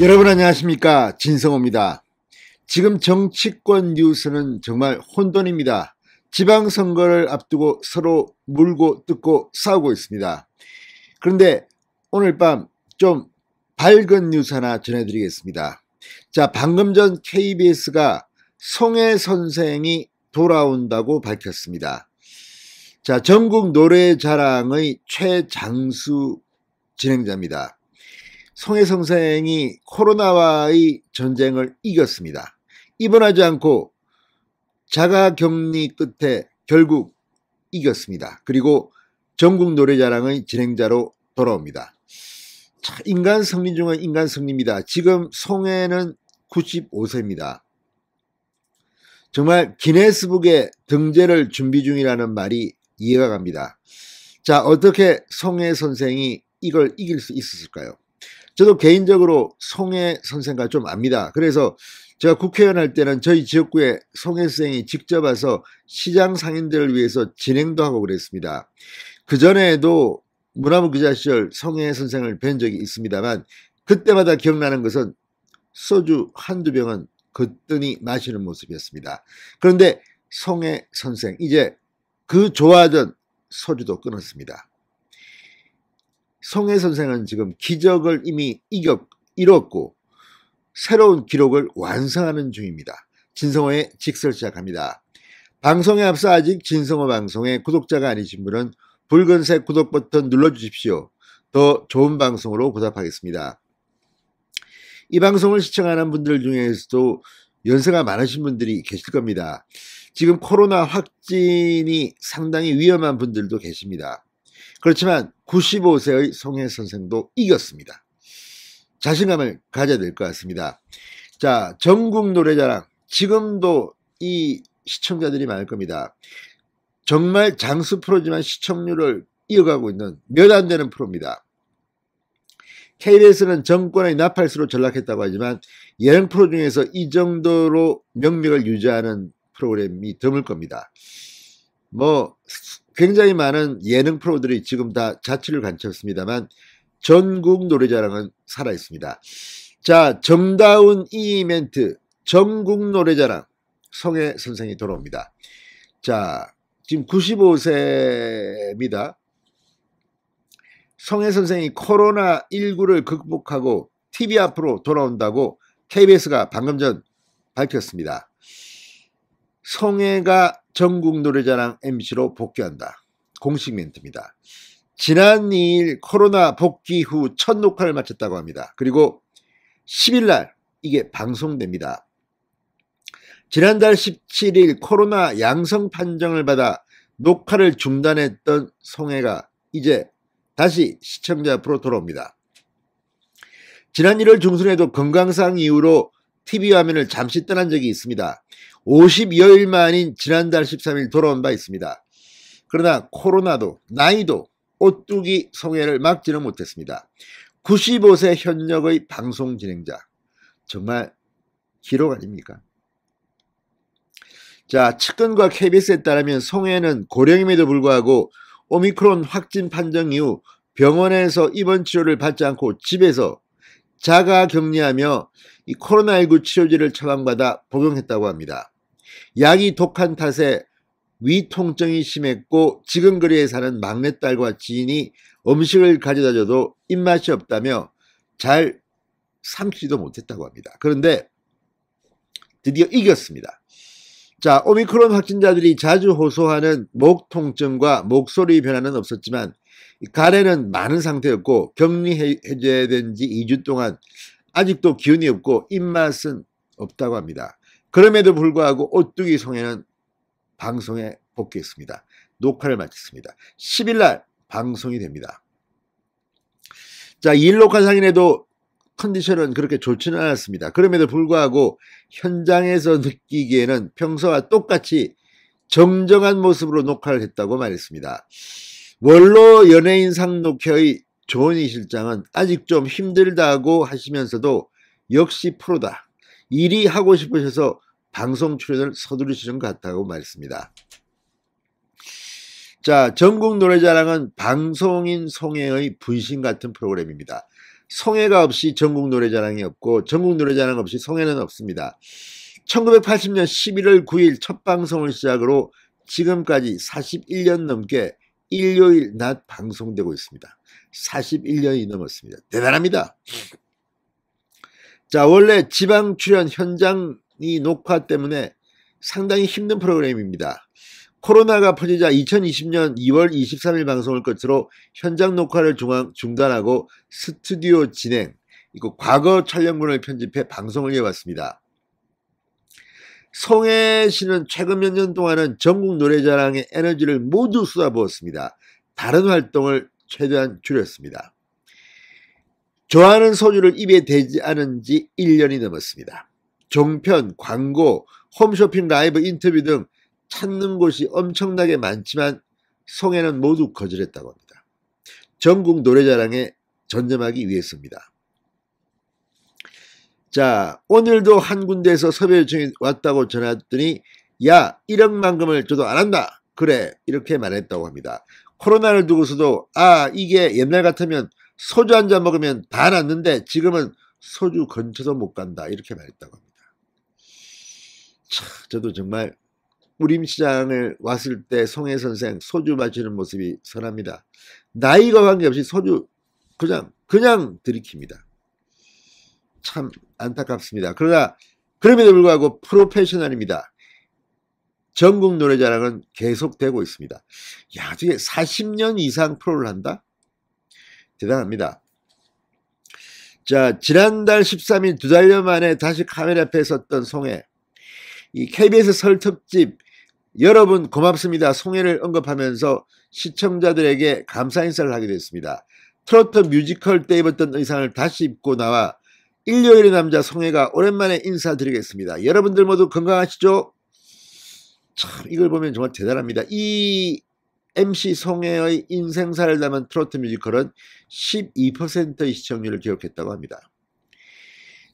여러분 안녕하십니까, 진성호입니다. 지금 정치권 뉴스는 정말 혼돈입니다. 지방선거를 앞두고 서로 물고 뜯고 싸우고 있습니다. 그런데 오늘 밤 좀 밝은 뉴스 하나 전해드리겠습니다. 자, 방금 전 KBS가 송혜 선생이 돌아온다고 밝혔습니다. 자, 전국 노래자랑의 최장수 진행자입니다. 송혜 선생이 코로나와의 전쟁을 이겼습니다. 입원하지 않고 자가격리 끝에 결국 이겼습니다. 그리고 전국 노래자랑의 진행자로 돌아옵니다. 자, 인간 승리 중의 인간 승리입니다. 지금 송혜는 95세입니다. 정말 기네스북에 등재를 준비 중이라는 말이 이해가 갑니다. 자, 어떻게 송혜 선생이 이걸 이길 수 있었을까요? 저도 개인적으로 송혜 선생과 좀 압니다. 그래서 제가 국회의원 할 때는 저희 지역구에 송혜 선생이 직접 와서 시장 상인들을 위해서 진행도 하고 그랬습니다. 그전에도 문화부 기자 시절 송혜 선생을 뵌 적이 있습니다만 그때마다 기억나는 것은 소주 한두 병은 거뜬히 마시는 모습이었습니다. 그런데 송혜 선생, 이제 그 좋아하던 소주도 끊었습니다. 송혜 선생은 지금 기적을 이미 이뤘고 새로운 기록을 완성하는 중입니다. 진성호의 직설 시작합니다. 방송에 앞서 아직 진성호 방송의 구독자가 아니신 분은 붉은색 구독 버튼 눌러주십시오. 더 좋은 방송으로 보답하겠습니다. 이 방송을 시청하는 분들 중에서도 연세가 많으신 분들이 계실 겁니다. 지금 코로나 확진이 상당히 위험한 분들도 계십니다. 그렇지만 95세의 송혜 선생도 이겼습니다. 자신감을 가져야 될 것 같습니다. 자, 전국 노래자랑, 지금도 이 시청자들이 많을 겁니다. 정말 장수 프로지만 시청률을 이어가고 있는 몇 안 되는 프로입니다. KBS는 정권의 나팔수로 전락했다고 하지만 예능 프로 중에서 이 정도로 명맥을 유지하는 프로그램이 드물 겁니다. 굉장히 많은 예능 프로들이 지금 다 자취를 감췄습니다만 전국 노래자랑은 살아있습니다. 자, 정다운 이 멘트, 전국 노래자랑, 송혜 선생이 돌아옵니다. 자, 지금 95세입니다. 송혜 선생이 코로나19를 극복하고 TV 앞으로 돌아온다고 KBS가 방금 전 밝혔습니다. 송혜가 전국 노래자랑 MC로 복귀한다. 공식 멘트입니다. 지난 2일 코로나 복귀 후 첫 녹화를 마쳤다고 합니다. 그리고 10일 날 이게 방송됩니다. 지난달 17일 코로나 양성 판정을 받아 녹화를 중단했던 송혜가 이제 다시 시청자 앞으로 돌아옵니다. 지난 1월 중순에도 건강상 이유로 TV 화면을 잠시 떠난 적이 있습니다. 50여일 만인 지난달 13일 돌아온 바 있습니다. 그러나 코로나도 나이도 오뚜기 송혜를 막지는 못했습니다. 95세 현역의 방송 진행자, 정말 기록 아닙니까? 자, 측근과 KBS에 따르면 송혜는 고령임에도 불구하고 오미크론 확진 판정 이후 병원에서 입원 치료를 받지 않고 집에서 자가 격리하며 이 코로나19 치료제를 처방받아 복용했다고 합니다. 약이 독한 탓에 위 통증이 심했고 지금 거리에 사는 막내딸과 지인이 음식을 가져다 줘도 입맛이 없다며 잘 삼키지도 못했다고 합니다. 그런데 드디어 이겼습니다. 자, 오미크론 확진자들이 자주 호소하는 목 통증과 목소리 변화는 없었지만 가래는 많은 상태였고 격리 해제된 지 2주 동안 아직도 기운이 없고 입맛은 없다고 합니다. 그럼에도 불구하고 오뚜기 송혜는 방송에 복귀했습니다. 녹화를 마쳤습니다. 10일 날 방송이 됩니다. 자, 2일 녹화 상인에도 컨디션은 그렇게 좋지는 않았습니다. 그럼에도 불구하고 현장에서 느끼기에는 평소와 똑같이 정정한 모습으로 녹화를 했다고 말했습니다. 원로 연예인상 녹회의 조은희 실장은 아직 좀 힘들다고 하시면서도 역시 프로다. 일이 하고 싶으셔서 방송 출연을 서두르시는 것 같다고 말했습니다. 자, 전국 노래자랑은 방송인 송혜의 분신 같은 프로그램입니다. 송해가 없이 전국노래자랑이 없고 전국노래자랑 없이 송해는 없습니다. 1980년 11월 9일 첫 방송을 시작으로 지금까지 41년 넘게 일요일 낮 방송되고 있습니다. 41년이 넘었습니다. 대단합니다. 자, 원래 지방 출연 현장이 녹화 때문에 상당히 힘든 프로그램입니다. 코로나가 퍼지자 2020년 2월 23일 방송을 끝으로 현장 녹화를 중단하고 스튜디오 진행, 그리고 과거 촬영분을 편집해 방송을 이어왔습니다. 송해시는 최근 몇 년 동안은 전국 노래자랑의 에너지를 모두 쏟아부었습니다. 다른 활동을 최대한 줄였습니다. 좋아하는 소주를 입에 대지 않은 지 1년이 넘었습니다. 종편, 광고, 홈쇼핑 라이브 인터뷰 등 찾는 곳이 엄청나게 많지만 송해는 모두 거절했다고 합니다. 전국 노래자랑에 전념하기 위해서입니다. 자, 오늘도 한 군데에서 섭외 요청이 왔다고 전화했더니 야, 1억만금을 줘도 안 한다. 그래, 이렇게 말했다고 합니다. 코로나를 두고서도 이게 옛날 같으면 소주 한 잔 먹으면 다 났는데 지금은 소주 근처도 못 간다. 이렇게 말했다고 합니다. 참, 저도 정말 우림시장을 왔을 때 송해 선생 소주 마시는 모습이 선합니다. 나이가 관계없이 소주 그냥 들이킵니다. 참 안타깝습니다. 그럼에도 불구하고 프로페셔널입니다. 전국 노래자랑은 계속되고 있습니다. 야, 저게 40년 이상 프로를 한다? 대단합니다. 자, 지난달 13일 2달여 만에 다시 카메라 앞에 섰던 송해. 이 KBS 설 특집 여러분 고맙습니다. 송해를 언급하면서 시청자들에게 감사 인사를 하게 됐습니다. 트로트 뮤지컬 때 입었던 의상을 다시 입고 나와 일요일의 남자 송해가 오랜만에 인사드리겠습니다. 여러분들 모두 건강하시죠? 참 이걸 보면 정말 대단합니다. 이 MC 송해의 인생사를 담은 트로트 뮤지컬은 12%의 시청률을 기록했다고 합니다.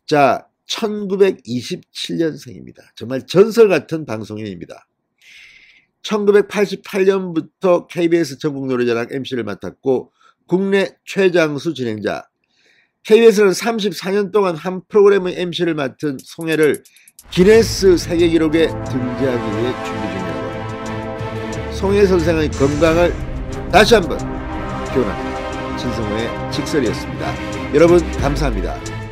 자, 1927년생입니다. 정말 전설 같은 방송인입니다. 1988년부터 KBS 전국노래자랑 MC를 맡았고 국내 최장수 진행자, KBS는 34년 동안 한 프로그램의 MC를 맡은 송해를 기네스 세계기록에 등재하기 위해 준비 중이라고 합니다. 송해 선생의 건강을 다시 한번 기원합니다. 진성호의 직설이었습니다. 여러분 감사합니다.